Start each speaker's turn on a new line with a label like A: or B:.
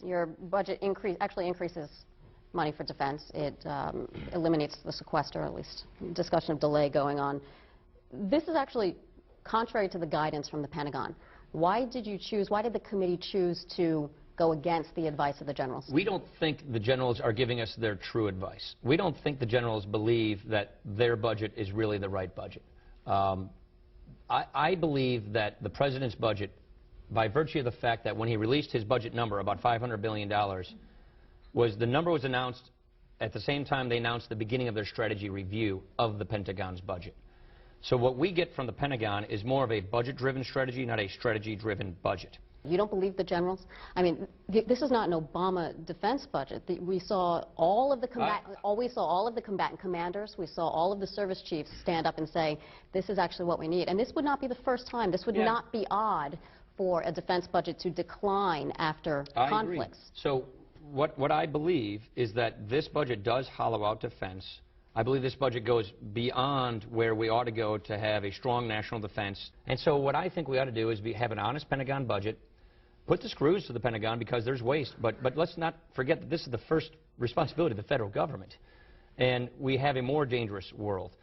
A: Your budget actually increases money for defense. It eliminates the sequester, at least discussion of delay going on. This is actually contrary to the guidance from the Pentagon. Why did the committee choose to go against the advice of the generals?
B: We don't think the generals are giving us their true advice. We don't think the generals believe that their budget is really the right budget. I believe that the president's budget, by virtue of the fact that when he released his budget number, about $500 billion, the number was announced at the same time they announced the beginning of their strategy review of the Pentagon's budget. So what we get from the Pentagon is more of a budget-driven strategy, not a strategy-driven budget.
A: You don't believe the generals? I mean, this is not an Obama defense budget. We saw all of the combatant commanders. We saw all of the service chiefs stand up and say, this is actually what we need. And this would not be the first time. This would not be odd for a defense budget to decline after conflicts.
B: Agree. So what I believe is that this budget does hollow out defense. I believe this budget goes beyond where we ought to go to have a strong national defense. And so what I think we ought to do is have an honest Pentagon budget, put the screws to the Pentagon because there's waste, but let's not forget that this is the first responsibility of the federal government. And we have a more dangerous world.